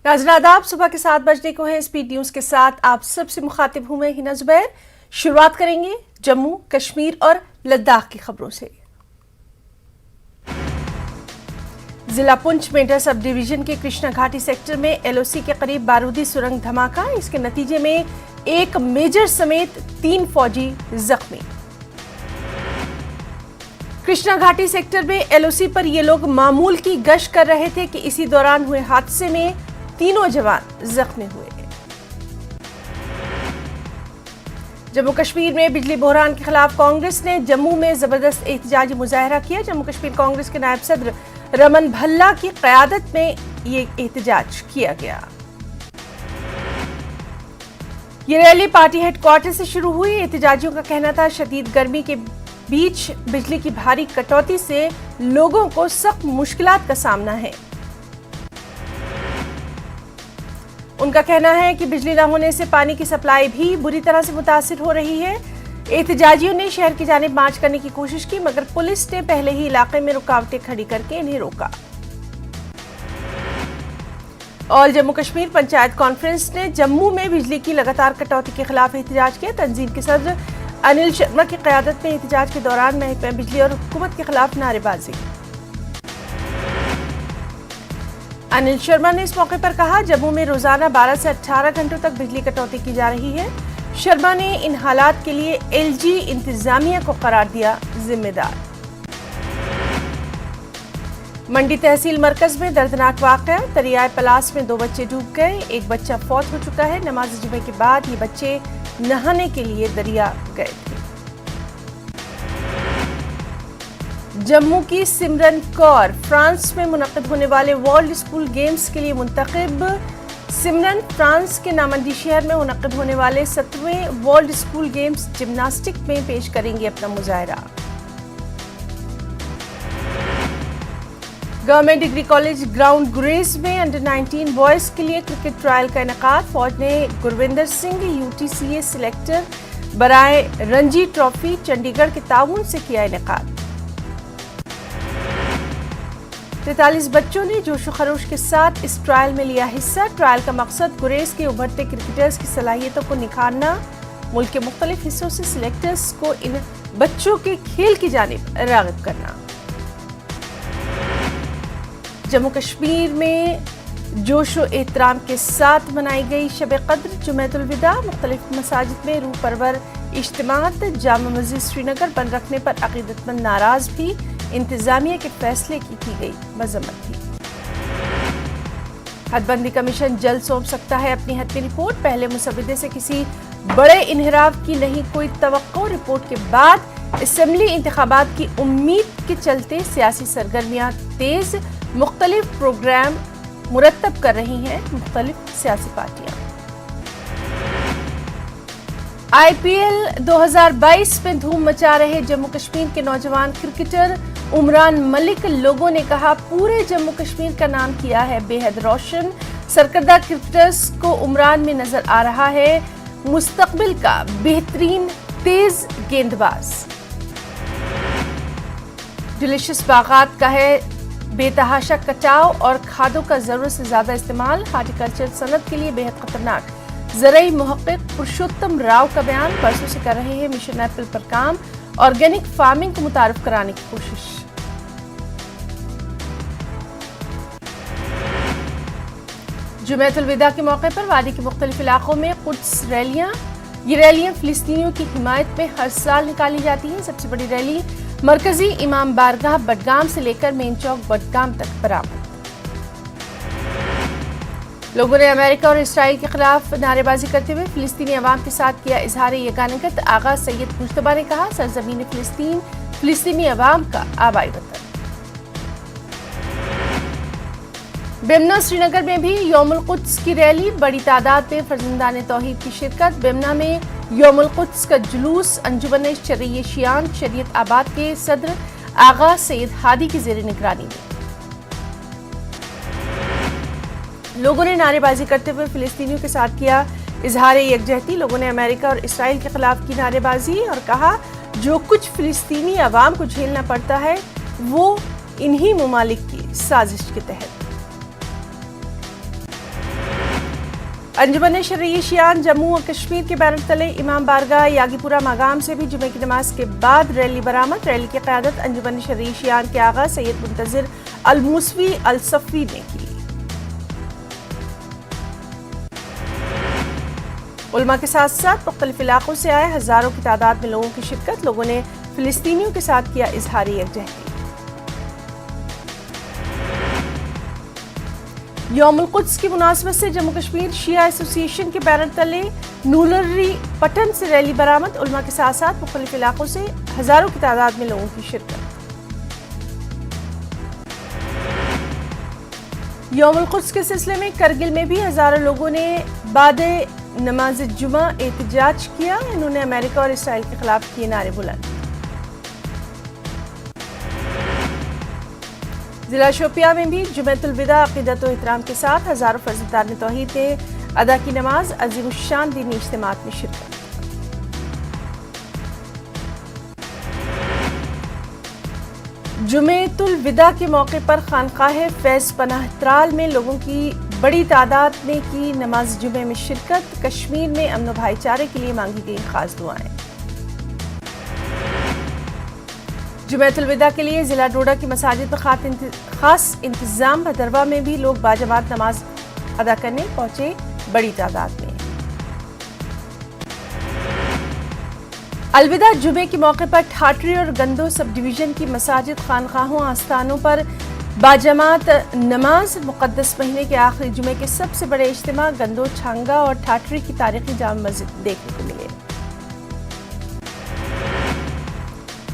नाज़रीन आदाब, सुबह के 7 बजने को है। स्पीड न्यूज के साथ आप सबसे मुखातिब हूं मैं हिना जुबैर। शुरुआत करेंगे जम्मू कश्मीर और लद्दाख की खबरों से। जिला पुंछ मेंढर सब डिवीजन के कृष्णा घाटी सेक्टर में एलओसी के करीब बारूदी सुरंग धमाका। इसके नतीजे में एक मेजर समेत 3 फौजी जख्मी। कृष्णा घाटी सेक्टर में एलओसी पर ये लोग मामूल की गश्त कर रहे थे कि इसी दौरान हुए हादसे में 3 जवान जख्मी हुए। जम्मू कश्मीर में बिजली बहरान के खिलाफ कांग्रेस ने जम्मू में जबरदस्त एहतजाजी मुजाहरा किया। जम्मू कश्मीर कांग्रेस के नायब सदर रमन भल्ला की क़यादत में ये एहतजाज किया गया। ये रैली पार्टी हेडक्वार्टर से शुरू हुई। एहतजाजियों का कहना था शदीद गर्मी के बीच बिजली की भारी कटौती से लोगों को सख्त मुश्किलात का सामना है। उनका कहना है कि बिजली न होने से पानी की सप्लाई भी बुरी तरह से मुतासिर हो रही है। एहतजाजियों ने शहर की जानिब मार्च करने की कोशिश की, मगर पुलिस ने पहले ही इलाके में रुकावटें खड़ी करके इन्हें रोका। ऑल जम्मू कश्मीर पंचायत कॉन्फ्रेंस ने जम्मू में बिजली की लगातार कटौती के खिलाफ एहतजाज किया। तंजीम के सदर अनिल शर्मा की क़यादत में एहतजाज के दौरान महकमा बिजली और हुकूमत के खिलाफ नारेबाजी। अनिल शर्मा ने इस मौके पर कहा, जम्मू में रोजाना 12 से 18 घंटों तक बिजली कटौती की जा रही है। शर्मा ने इन हालात के लिए एलजी इंतजामिया को करार दिया जिम्मेदार। मंडी तहसील मरकज में दर्दनाक वाक़या। दरियाए पलास में 2 बच्चे डूब गए, एक बच्चा फौत हो चुका है। नमाज जुमे के बाद ये बच्चे नहाने के लिए दरिया गए थे। जम्मू की सिमरन कौर फ्रांस में मुनक़िद होने वाले वर्ल्ड स्कूल गेम्स के लिए मुंतखब। सिमरन फ्रांस के नामंदी शहर में मुनक़िद होने वाले 7वें वर्ल्ड स्कूल गेम्स जिम्नास्टिक में पेश करेंगे अपना मुजाहरा। गवर्नमेंट डिग्री कॉलेज ग्राउंड गुरेज में अंडर 19 बॉयज के लिए क्रिकेट ट्रायल का इनेकाद। फौज ने गुरविंदर सिंह यूटीसीए सिलेक्टर बराए रणजी ट्रॉफी चंडीगढ़ के ताउन से किया इनेकाद। 43 बच्चों ने जोश व खरोश के साथ इस ट्रायल में लिया हिस्सा। ट्रायल का मकसद गुरेज के उभरते क्रिकेटर्स की सलाहियतों को निखारना, मुल्क के मुख्तलिफ हिस्सों से सिलेक्टर्स को इन बच्चों के खेल की जानिब राग़िब करना। जम्मू कश्मीर में जोश व एहतराम के साथ मनाई गई शब कद्र जुमेतुल विदा। मुख्तलिफ मसाजिद में रूह परवर इज्तिमात। जामा मस्जिद श्रीनगर बंद रखने पर अकीदतमंद नाराज भी। इंतजामिया के फैसले की गई मजम्मत थी। हदबंदी कमीशन जल्द सौंप सकता है अपनी हतमी रिपोर्ट। पहले मुसविदे से किसी बड़े इन्हिराफ की नहीं कोई तवक्को। रिपोर्ट के बाद असेंबली इंतखाबात की उम्मीद के चलते सियासी सरगर्मियां तेज। मुख्तलिफ प्रोग्राम मुरतब कर रही हैं मुख्तलिफ सियासी पार्टियां। आईपीएल 2022 में धूम मचा रहे जम्मू कश्मीर के नौजवान क्रिकेटर उमरान मलिक। लोगों ने कहा, पूरे जम्मू कश्मीर का नाम किया है बेहद रोशन। सरकर्दा क्रिकेटर्स को उमरान में नजर आ रहा है मुस्तकबिल का बेहतरीन तेज गेंदबाज। डिलीशियस बागात का है बेतहाशा कटाव और खादों का जरूरत से ज्यादा इस्तेमाल। हार्टिकल्चर सनत के लिए बेहद खतरनाक। ज़रई मुहक्किक पुरुषोत्तम राव का बयान। बरसों से कर रहे हैं मिशन एप्पल पर काम। ऑर्गेनिक फार्मिंग को मुतारिफ कराने की कोशिश। जुमेतुल विदा के मौके पर वादी के मुख्तलिफ इलाकों में कुद्स रैलियां। ये रैलियां फिलिस्तीनियों की हिमायत में हर साल निकाली जाती हैं। सबसे बड़ी रैली मरकजी इमाम बारगाह बडगाम से लेकर मेन चौक बडगाम तक बरामद। लोगों ने अमेरिका और इसराइल के खिलाफ नारेबाजी करते हुए फिलिस्तीनी अवाम के साथ किया इजहार यगानगत। आगा सैयद मुश्तबा ने कहा, सरजमीन फिलिस्तीन फिलिस्तीनी अवाम का आबाई वतन। बेमना श्रीनगर में भी यौमुल कुद्स की रैली। बड़ी तादाद में फर्जंदान तौहीद की शिरकत। बेमना में यौमुल कुद्स का जुलूस अंजुमन शरई शियान शरीयत आबाद के सदर आगा सैयद हादी की ज़ेर निगरानी में। लोगों ने नारेबाजी करते हुए फिलिस्तीनियों के साथ किया इजहार यकजहती। लोगों ने अमेरिका और इसराइल के खिलाफ की नारेबाजी और कहा, जो कुछ फिलिस्तीनी अवाम को झेलना पड़ता है वो इन्हीं ममालिक की साजिश के तहत। अंजुमन शरई शियान जम्मू और कश्मीर के बैनर तले इमाम बारगाह यागीपुरा मकाम से भी जुमे की नमाज के बाद रैली बरामद। रैली की क़यादत अंजुमन शरई शियान के आगा सैयद मुंतज़िर अल-मूसवी अल-सफ़ी ने की। उलमा के साथ साथ मुख्तलिफ इलाकों से आए हज़ारों की तादाद में लोगों की शिरकत। लोगों ने फ़िलिस्तीनियों के साथ किया इजहारी यकजहती। यौमुल कुद्स की मुनासबत से जम्मू कश्मीर शिया एसोसिएशन के बैनर तले नूलरी पटन से रैली बरामद। उलमा के साथ साथ मुख्तलिफ इलाकों से हज़ारों की तादाद में लोगों की शिरकत। यौमुल कुद्स के सिलसिले में करगिल में भी हज़ारों लोगों ने बादे नमाज जुमा एहतजाज किया। इन्होंने अमेरिका और इसराइल के खिलाफ किए नारे बुलंद। जिला शोपिया में भी जुमेतुल विदा अक़ीदत व एहतराम के साथ हज़ारों फर्जदार तौहीद ने अदा की नमाज। अज़ीमुश्शान दीनी इज्तिमात में शिरकत। जुमेतुल विदा के मौके पर खानकाह फैज़ पनाह त्राल में लोगों की बड़ी तादाद ने की नमाज जुमे में शिरकत। कश्मीर में अमन व भाईचारे के लिए मांगी गई खास दुआएं। जुमेतुल विदा के लिए जिला डोडा की मसाजिद में खास इंतजाम। भदरवा में भी लोग बाजमात नमाज अदा करने पहुंचे बड़ी तादाद में। अलविदा जुमे के मौके पर ठाठरी और गंदो सब डिवीजन की मसाजिद खानकाहों आस्थानों पर बाजमात नमाज। मुक़द्दस महीने के आखिरी जुमे के सबसे बड़े इज्तिमा गंदो, छांगा और ठाठरी की तारीखी जाम मस्जिद देखने को मिले।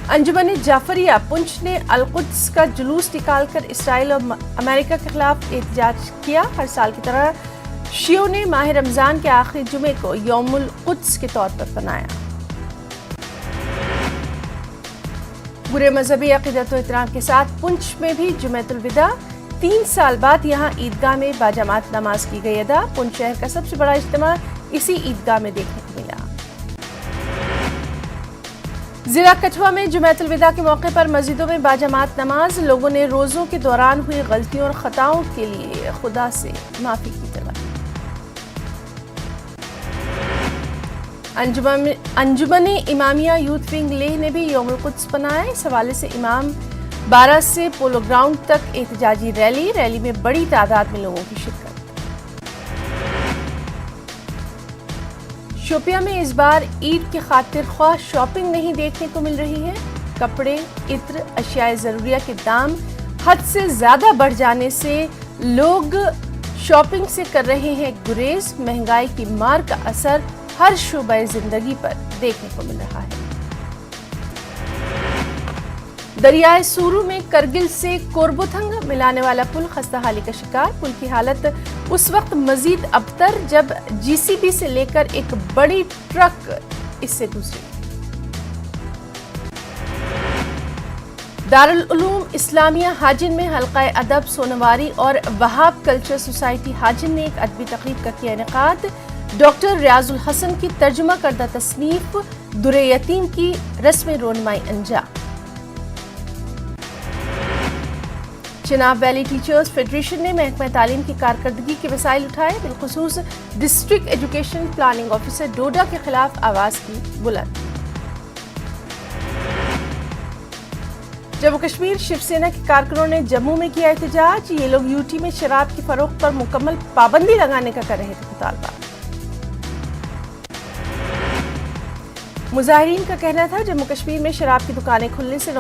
अंजुमन जाफरिया पुंछ ने अल-कुद्स का जुलूस निकालकर इसराइल और अमेरिका के खिलाफ एहतजाज किया। हर साल की तरह शियों ने माह रमजान के आखिरी जुमे को यौमुल कुद्स के तौर पर मनाया। बुरे मजहबी अक़ीदत व एहतराम के साथ पुंछ में भी जुमेतुल विदा 3 साल बाद यहाँ ईदगाह में बाजमात नमाज की गई अदा। पुंछ शहर का सबसे बड़ा इज्तिमा इसी ईदगाह में देखने को मिला। जिला कठुआ में जुमेतुल विदा के मौके पर मस्जिदों में बाजमात नमाज। लोगों ने रोज़ों के दौरान हुई गलतियों और खताओं के लिए खुदा से माफ़ी की तलब। अंजुमन इमामिया यूथ विंग लेह ने भी यौमुल कुद्स मनाया। इस हवाले से इमाम 12 से पोलो ग्राउंड तक एहतजाजी रैली में बड़ी तादाद में लोगों की शिरकत। शोपिया में इस बार ईद की खातिर ख्वाह शॉपिंग नहीं देखने को मिल रही है। कपड़े, इत्र, अशियाए ज़रूरिया के दाम हद से ज़्यादा बढ़ जाने से लोग शॉपिंग से कर रहे हैं गुरेज। महंगाई की मार का असर हर शोबे जिंदगी पर देखने को मिल रहा है। दरियाए सूरू में करगिल से कोरबोथंग मिलाने वाला पुल खस्ताहाली का शिकार। पुल की हालत उस वक्त मजीद अबतर जब जीसीबी से लेकर एक बड़ी ट्रक इससे गुजरी। दारुल उलूम इस्लामिया हाजिन में हल्का अदब सोनवारी और वहाब कल्चर सोसाइटी हाजिन ने एक अदबी तकरीब का किया इनेकाद। डॉक्टर रियाजुल हसन की तर्जुमा करदा तसनीफ दुरे यतीम की रस्म रोनमाई अंजाम। चिनाब वैली टीचर्स फेडरेशन ने महकमा तालीम की कारकर्दगी के वसाइल उठाए। बिलखुसूस डिस्ट्रिक्ट एजुकेशन प्लानिंग ऑफिसर डोडा के खिलाफ आवाज की बुलंद। जम्मू कश्मीर शिवसेना के कारकुनों ने जम्मू में किया एहतजाज। ये लोग यूटी में शराब की फरोख्त पर मुकम्मल पाबंदी लगाने का कर रहे थे मुतालबा। मुजाहिरीन का कहना था जम्मू कश्मीर में शराब की दुकानें खुलने से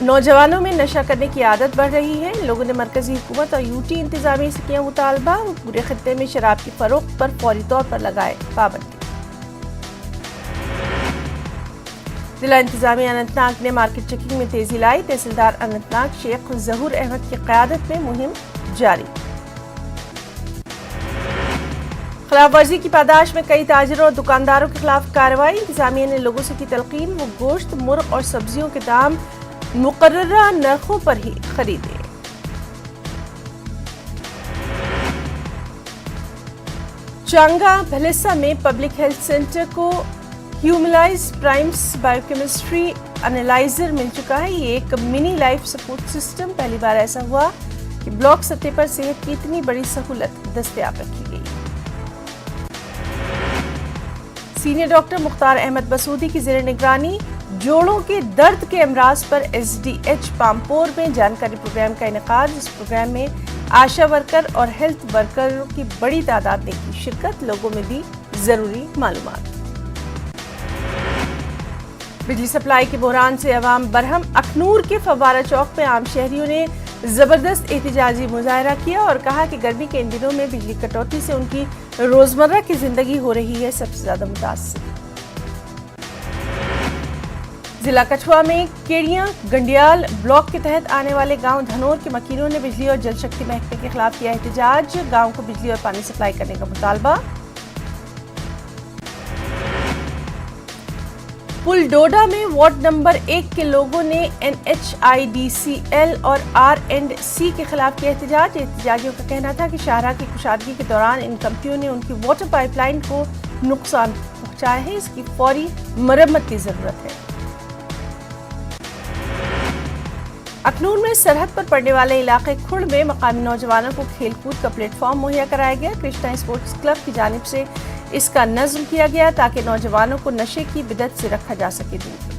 नौजवानों में नशा करने की आदत बढ़ रही है। लोगों ने मरकजी हुकूमत और यूटी इंतजामिया से किया मुतालबा। पूरे खित्ते में शराब की फरोख्त पर फौरी तौर पर लगाए पाबंदी। जिला इंतजामिया अनंतनाग ने मार्केट चेकिंग में तेजी लाई। तहसीलदार अनंतनाग शेख जहूर अहमद की क़यादत में मुहिम जारी। खिलाफवर्जी की पादाश में कई ताजिरों और दुकानदारों के खिलाफ कार्रवाई। इंतजामिया ने लोगों से की तलकीन वो गोश्त, मुर्ग और सब्जियों के दाम मुकर्ररा नरखों पर ही खरीदे। चांगा भलेसा में पब्लिक हेल्थ सेंटर को ह्यूमलाइज प्राइम्स बायोकेमिस्ट्री एनालाइजर मिल चुका है। ये एक मिनी लाइफ सपोर्ट सिस्टम। पहली बार ऐसा हुआ कि ब्लॉक सतह पर सेहत की इतनी बड़ी सहूलत दस्तयाब रखी गई। سینئر ڈاکٹر مختار احمد بسودی کی زیر نگرانی جوڑوں کے درد کے امراض پر SDH پامپور میں جانکاری پروگرام کا انعقاد۔ اس پروگرام میں آشا ورکر اور ہیلتھ ورکروں کی بڑی تعداد نے کی شرکت، لوگوں میں دی ضروری معلومات۔ بجلی سپلائی کے بحران سے عوام برہم، اخنور کے فوارہ چوک میں عام شہریوں نے زبردست احتجاجی مظاہرہ کیا اور کہا کہ گرمی کے ان دنوں میں بجلی کٹوتی سے ان کی روزمرہ کی زندگی ہو رہی ہے سب سے زیادہ متاثر۔ ضلع کٹھوعہ میں کیڑیاں گنڈیال بلاک کے تحت آنے والے گاؤں دھنور کے مکینوں نے بجلی اور جل شکتی محکمے کے خلاف کیا احتجاج، گاؤں کو بجلی اور پانی سپلائی کرنے کا مطالبہ۔ پل ڈوڈا میں وارڈ نمبر 1 کے لوگوں نے NHIDCL اور R&C کے خلاف کیا احتجاج۔ احتجاجیوں کا کہنا تھا کہ شاہراہ کی کشادگی کے دوران ان کمپنیوں نے ان کی واٹر پائپ لائن کو نقصان پہنچایا ہے، اس کی فوری مرمت کی ضرورت ہے۔ اخنور میں سرحد پر پڑنے والے علاقے کھڑ میں مقامی نوجوانوں کو کھیل کود کا پلیٹ فارم مہیا کرایا گیا۔ کرشنا اسپورٹس کلب کی جانب سے اس کا نظم کیا گیا تاکہ نوجوانوں کو نشے کی بدعت سے رکھا جا سکے دور۔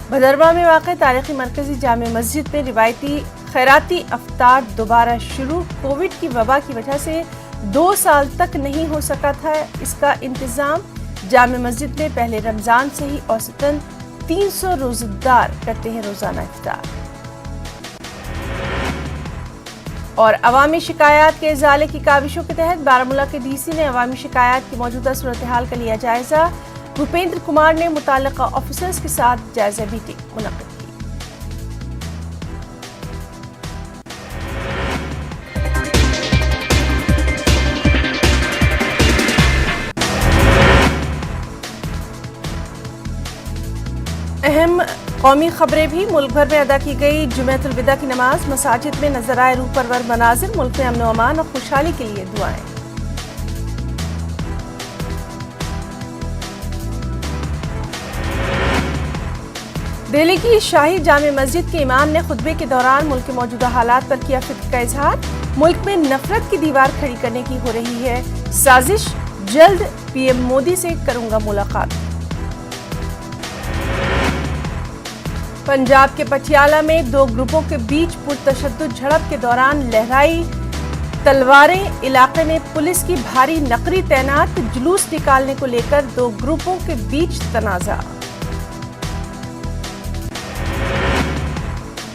بھدرواہ میں واقع تاریخی مرکزی جامع مسجد میں روایتی خیراتی افطار دوبارہ شروع۔ کووڈ کی وبا کی وجہ سے 2 سال تک نہیں ہو سکا تھا اس کا انتظام۔ جامع مسجد میں پہلے رمضان سے ہی اوسطاً 300 روزہ دار کرتے ہیں روزانہ افطار۔ اور عوامی شکایات کے ازالے کی کاوشوں کے تحت بارہمولہ کے ڈی سی نے عوامی شکایات کی موجودہ صورتحال کا لیا جائزہ۔ بھوپیندر کمار نے متعلقہ آفیسرز کے ساتھ جائزہ میٹنگ منعقد کی۔ اہم قومی خبریں بھی ملک بھر میں ادا کی گئی جمعۃ الوداع کی نماز، مساجد میں نظر آئے روح پرور مناظر، ملک میں امن و امان اور خوشحالی کے لیے دعائیں۔ دہلی کی شاہی جامع مسجد کے امام نے خطبے کے دوران ملک کے موجودہ حالات پر کیا فکر کا اظہار۔ ملک میں نفرت کی دیوار کھڑی کرنے کی ہو رہی ہے سازش، جلد PM مودی سے کروں گا ملاقات۔ پنجاب کے پٹیالہ میں 2 گروپوں کے بیچ پرتشدد جھڑپ کے دوران لہرائی تلواریں، علاقے میں پولیس کی بھاری نقری تعینات، جلوس نکالنے کو لے کر 2 گروپوں کے بیچ تنازع۔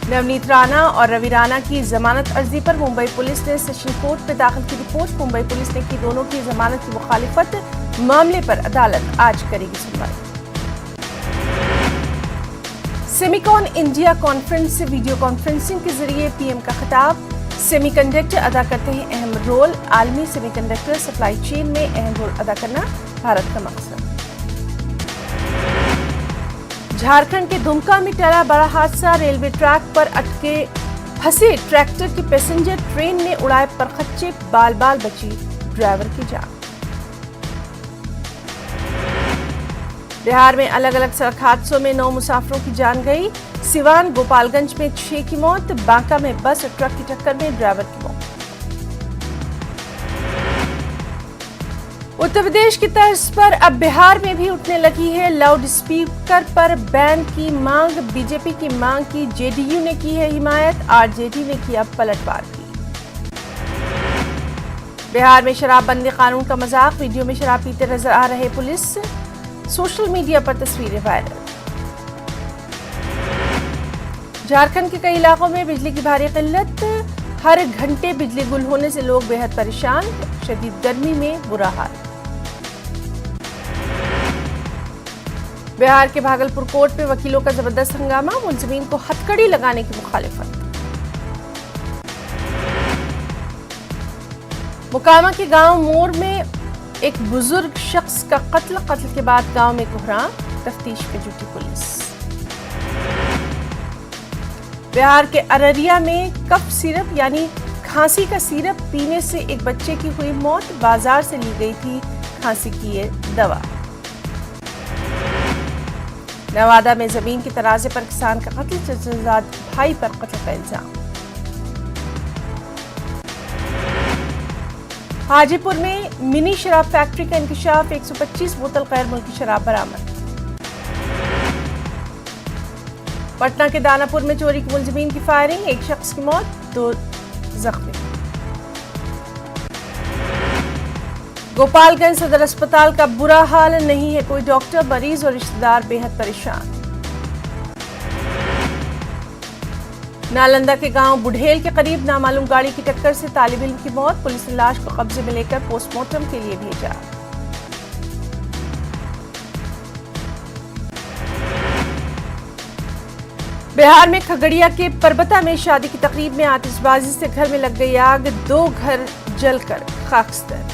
نونیت رانا اور روی رانا کی ضمانت عرضی پر ممبئی پولیس نے سیشن کورٹ میں داخل کی رپورٹ۔ ممبئی پولیس نے کی دونوں کی ضمانت کی مخالفت، معاملے پر عدالت آج کرے گی سنوائی۔ سیمیکون انڈیا کانفرنس سے ویڈیو کانفرنسنگ کے ذریعے PM کا خطاب۔ سیمی کنڈکٹر ادا کرتے ہیں اہم رول، عالمی سیمی کنڈکٹر سپلائی چین میں اہم رول ادا کرنا بھارت کا مقصد۔ جھارکھنڈ کے دمکا میں ٹلا بڑا حادثہ، ریلوے ٹریک پر اٹکے پھنسے ٹریکٹر کے پیسنجر، ٹرین نے اڑائے پرخچے، بال بال بچی ڈرائیور کی جان۔ بہار میں الگ الگ سڑک حادثوں میں 9 مسافروں کی جان گئی۔ سیوان گوپال گنج میں 6 کی موت، بانکا میں بس اور ٹرک کی ٹکر میں ڈرائیور کی موت۔ اتر پردیش کی طرز پر اب بہار میں بھی اٹھنے لگی ہے لاؤڈ اسپیکر پر بین کی مانگ۔ BJP کی مانگ کی JDU نے کی ہے حمایت، RJD نے کیا پلٹ وار کی۔ بہار میں شراب بندی قانون کا مذاق، ویڈیو میں شراب پیتے نظر آ رہے پولیس، سوشل میڈیا پر تصویریں وائرل۔ جھارکھنڈ کے کئی علاقوں میں بجلی کی بھاری قلت، ہر گھنٹے بجلی گل ہونے سے لوگ بے حد پریشان، شدید گرمی میں برا حال۔ بہار کے بھاگلپور کورٹ میں وکیلوں کا زبردست ہنگامہ، ملزمین کو ہتھکڑی لگانے کی مخالفت۔ مکامہ کے گاؤں مور میں ایک بزرگ شخص کا قتل کے بعد گاؤں میں کوہرام، تفتیش میں جٹی پولیس۔ بہار کے ارریا میں کف سیرپ یعنی کھانسی کا سیرپ پینے سے ایک بچے کی ہوئی موت، بازار سے لی گئی تھی کھانسی کی یہ دوا۔ نوادہ میں زمین کے تنازع پر کسان کا قتل، چچا بھائی پر قتل کا الزام۔ हाजीपुर में मिनी शराब फैक्ट्री का इंकशाफ, 125 बोतल गैर मुल्की शराब बरामद। पटना के दानापुर में चोरी की मुलजिमीन की फायरिंग, एक शख्स की मौत, 2 जख्मी। गोपालगंज सदर अस्पताल का बुरा हाल, नहीं है कोई डॉक्टर, मरीज और रिश्तेदार बेहद परेशान। नालंदा के गांव बुढ़ेल के करीब नामालूम गाड़ी की टक्कर से तालिब इल्म की मौत, पुलिस ने लाश को कब्जे में लेकर पोस्टमार्टम के लिए भेजा। बिहार में खगड़िया के परबता में शादी की तकरीब में आतिशबाजी से घर में लग गई आग, 2 घर जलकर खाकस्तर।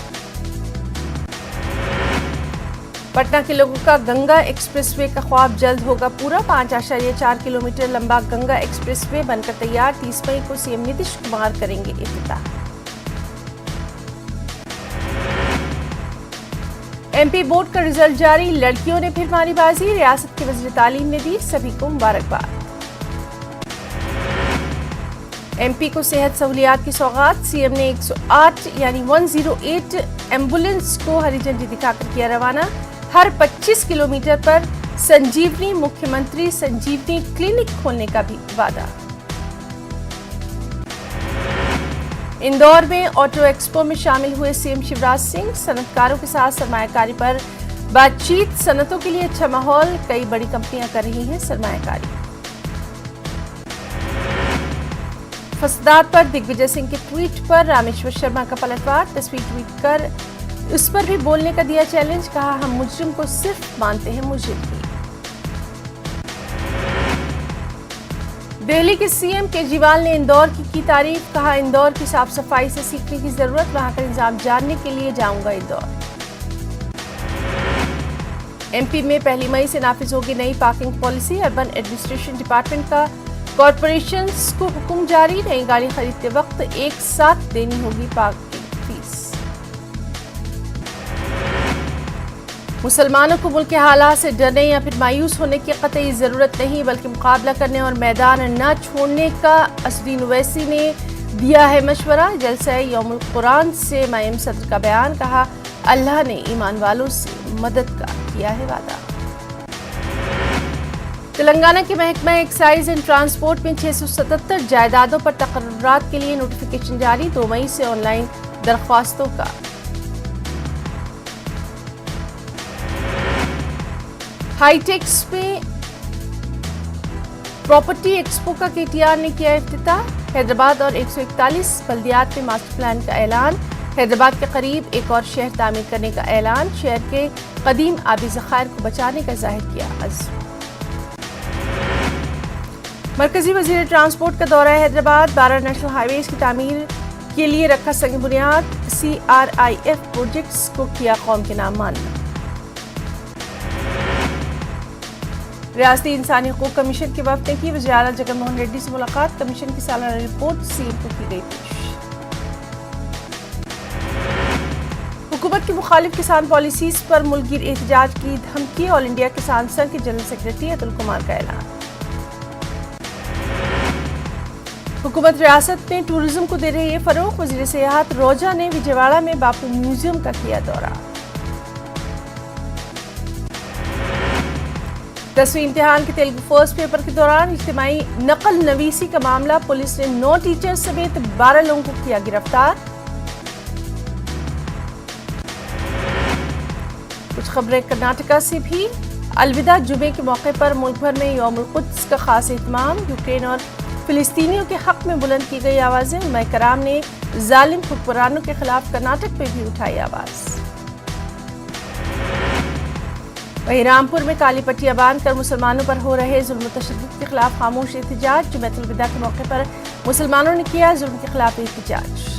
पटना के लोगों का गंगा एक्सप्रेसवे का ख्वाब जल्द होगा पूरा, 5.4 किलोमीटर लंबा गंगा एक्सप्रेसवे बनकर तैयार, 30 मई को सीएम नीतीश कुमार करेंगे इफ्तिताह। एमपी बोर्ड का रिजल्ट जारी, लड़कियों ने फिर मारी बाजी, रियासत के वज़ीर तालीम ने दी सभी को मुबारकबाद। एमपी को सेहत सहूलियात की सौगात, सीएम ने 108 यानी 108 एम्बुलेंस को हरी झंडी दिखाकर किया रवाना, हर 25 किलोमीटर पर संजीवनी, मुख्यमंत्री संजीवनी क्लिनिक खोलने का भी वादा। इंदौर में ऑटो एक्सपो में शामिल हुए सीएम शिवराज सिंह, सनतकारों के साथ सरमायाकारी पर बातचीत, सनतों के लिए अच्छा माहौल, कई बड़ी कंपनियां कर रही हैं सरमायाकारी। फसदात पर दिग्विजय सिंह के ट्वीट पर रामेश्वर शर्मा का पलटवार, तस्वीर ट्वीट कर उस पर भी बोलने का दिया चैलेंज, कहा हम मुजरिम को सिर्फ मानते हैं मुजरिम ही। दिल्ली के सीएम केजरीवाल ने इंदौर की तारीफ, कहा इंदौर की साफ सफाई से सीखने की जरूरत, वहां का निजाम जानने के लिए जाऊंगा इंदौर। एमपी में 1 मई से नाफिज होगी नई parking policy, urban administration department का कॉरपोरेशंस को हुक्म जारी, नई गाड़ी खरीदते वक्त एक साथ देनी होगी पार्किंग फीस। मुसलमानों को मुल्क के हालात से डरने या फिर मायूस होने की कतई जरूरत नहीं, बल्कि मुकाबला करने और मैदान न छोड़ने का असदीन ओवैसी ने दिया है मशवरा। जलसा यौमुल कुरान से मायम सदर का बयान, कहा अल्लाह ने ईमान वालों से मदद का किया है वादा। तेलंगाना के महकमा एक्साइज एंड ट्रांसपोर्ट में 677 जायदादों पर तकर्रुरात के लिए नोटिफिकेशन जारी, 2 मई से ऑनलाइन दरख्वास्तों का। हाईटेक्स में प्रॉपर्टी एक्सपो का केटीआर ने किया इफ्तिताह, हैदराबाद और 141 बल्दियात में मास्टर प्लान का ऐलान, हैदराबाद के करीब एक और शहर तामीर करने का ऐलान, शहर के कदीम आबी ज़खायर को बचाने का जाहिर किया अज़्म। मरकजी वजीर ट्रांसपोर्ट का दौरा है हैदराबाद, 12 नेशनल हाईवेज की तामीर के लिए रखा संग बुनियाद, CRIF प्रोजेक्ट्स को किया कौम के नाम मानना। रियासती इंसानी हकूक़ कमीशन के वफ़द ने की वज़ीर आला जगनमोहन रेड्डी से मुलाकात, कमीशन की सालाना रिपोर्ट सीएम को की गई पेश। हुकूमत की मुखालिफ किसान पॉलिसीज पर मुल्कगीर एहतजाज की धमकी, ऑल इंडिया किसान संघ के जनरल सेक्रेटरी अतुल कुमार का ऐलान। हुकूमत रियासत में टूरिज्म को दे रही है फरोग, वज़ीर सियाहत रोजा ने विजयवाड़ा में बापू म्यूजियम का किया दौरा। 10वीं इम्तिहान के तेलुगु फर्स्ट पेपर के दौरान इज्तिमाई नकल नवीसी का मामला, पुलिस ने 9 टीचर्स समेत 12 लोगों को किया गिरफ्तार। कुछ खबरें कर्नाटका से भी, अलविदा जुमे के मौके पर मुल्क भर में यौमुल कुद्स का खास एहतमाम, यूक्रेन और फिलिस्तीनियों के हक में बुलंद की गई आवाजें, उलमा कराम ने जालिम हुक्मरानों के खिलाफ कर्नाटक में भी उठाई आवाज। वहीं रामपुर में काली पट्टियां बांधकर मुसलमानों पर हो रहे जुल्म तशद्दुद के खिलाफ खामोश एहतजाज, जुम्मतुल विदा के मौके पर मुसलमानों ने किया जुल्म के खिलाफ एहतजाज।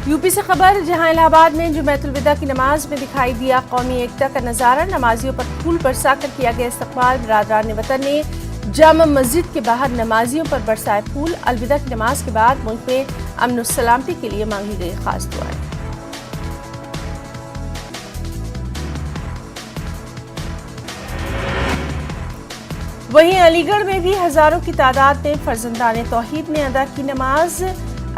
यूपी से खबर, जहां इलाहाबाद में जुम्मतुल विदा की नमाज में दिखाई दिया कौमी एकता का नजारा, नमाजियों पर फूल बरसाकर किया गया इस्तकबाल, बिरादरान वतन ने जामा मस्जिद के बाहर नमाजियों पर बरसाए फूल। अलविदा की नमाज के बाद मुल्क में अमन और सलामती के लिए मांगी गई खास दुआएं। वहीं अलीगढ़ में भी हजारों की तादाद में फर्जंदान तौहीद ने अदा की नमाज।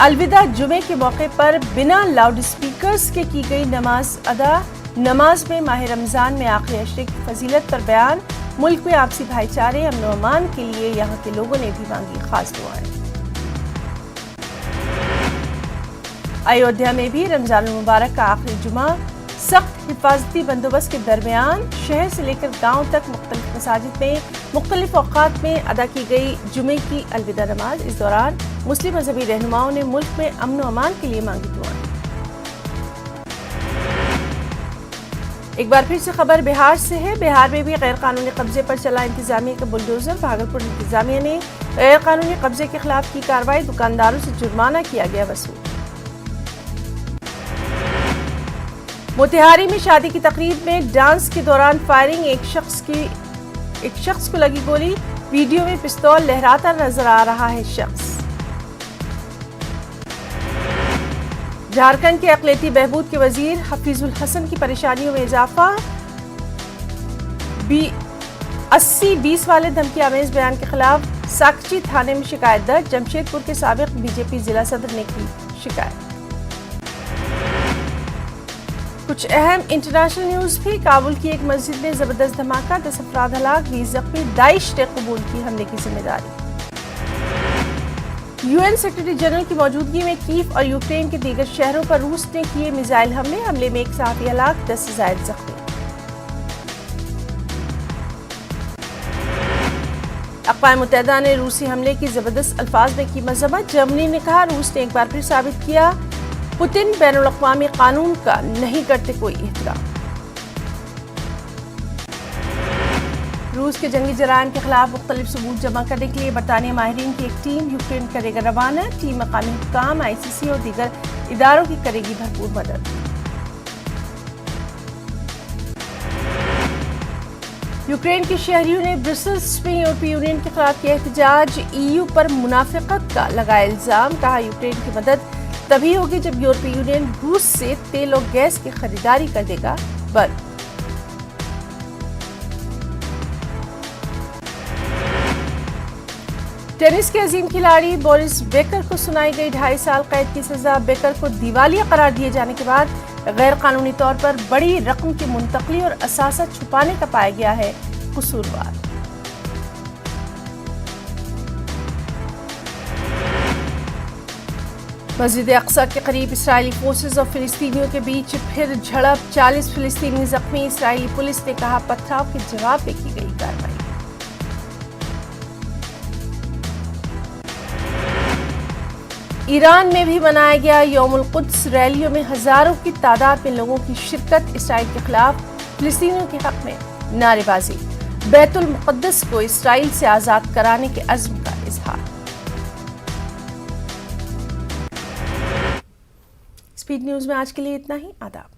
الوداع جمعے کے موقع پر بنا لاؤڈ اسپیکرز کے کی گئی نماز ادا. نماز میں ماہ رمضان میں آخری عشرے کی فضیلت پر بیان. ملک میں آپسی بھائی چارے امن و امان کے لیے یہاں کے لوگوں نے بھی مانگی خاص دعائیں. ایودھیا میں بھی رمضان المبارک کا آخری جمعہ سخت حفاظتی بندوبست کے درمیان شہر سے لے کر گاؤں تک مختلف مساجد میں مختلف اوقات میں ادا کی گئی جمعے کی الوداع نماز. اس دوران مسلم مذہبی رہنماؤں نے ملک میں امن و امان کے لیے مانگی دعائیں. ایک بار پھر سے خبر بہار سے ہے. بہار میں بھی غیر قانونی قبضے پر چلا انتظامیہ کا بلڈوزر. بھاگلپور انتظامیہ نے غیر قانونی قبضے کے خلاف کی کارروائی. دکانداروں سے جرمانہ کیا گیا وصول. موتیہاری میں شادی کی تقریب میں ڈانس کے دوران فائرنگ. ایک شخص کو لگی گولی. ویڈیو میں پستول لہراتا نظر آ رہا ہے شخص. جھارکھنڈ کے اقلیتی بہبود کے وزیر حفیظ الحسن کی پریشانیوں میں اضافہ. 80-20 والے دھمکی آمیز بیان کے خلاف ساکچی تھانے میں شکایت درج. جمشید پور کے سابق بی جے پی ضلع صدر نے کی شکایت. کچھ اہم انٹرنیشنل نیوز بھی. کابل کی ایک مسجد میں زبردست دھماکہ. 10 افراد ہلاک، 20 زخمی. داعش نے قبول کی حملے کی ذمہ داری. UN سیکرٹری جنرل کی موجودگی میں کیف اور یوکرین کے دیگر شہروں پر روس نے کیے میزائل حملے. حملے میں ایک صحافی ہلاک، 10 سے زائد زخمی. اقوام متحدہ نے روسی حملے کی زبردست الفاظ میں کی مذمت. جرمنی نے کہا روس نے ایک بار پھر ثابت کیا پوتن بین الاقوامی قانون کا نہیں کرتے کوئی احترام. روس کے جنگی جرائم کے خلاف مختلف ثبوت جمع کرنے کے لیے برطانیہ ماہرین کی ایک ٹیم یوکرین کرے گا روانہ. ٹیم مقامی حکام، ICC اور دیگر اداروں کی کرے گی بھرپور مدد. یوکرین کے شہریوں نے برسلز میں یورپی یونین کے خلاف کیا احتجاج. EU پر منافقت کا لگایا الزام. کہا یوکرین کی مدد تبھی ہوگی جب یورپی یونین روس سے تیل اور گیس کی خریداری کر دے گا بند. ٹینس کے عظیم کھلاڑی بورس بیکر کو سنائی گئی 2.5 سال قید کی سزا. بیکر کو دیوالیہ قرار دیے جانے کے بعد غیر قانونی طور پر بڑی رقم کی منتقلی اور اثاثہ چھپانے کا پایا گیا ہے قصوروار. مسجد اقصی کے قریب اسرائیلی فورسز اور فلسطینیوں کے بیچ پھر جھڑپ. 40 فلسطینی زخمی. اسرائیلی پولیس نے کہا پتھراؤ کے جواب میں کی گئی کارروائی. ایران میں بھی منایا گیا یوم القدس. ریلیوں میں ہزاروں کی تعداد میں لوگوں کی شرکت. اسرائیل کے خلاف فلسطینیوں کے حق میں نعرے بازی. بیت المقدس کو اسرائیل سے آزاد کرانے کے عزم کا اظہار. اسپیڈ نیوز میں آج کے لیے اتنا ہی. آداب.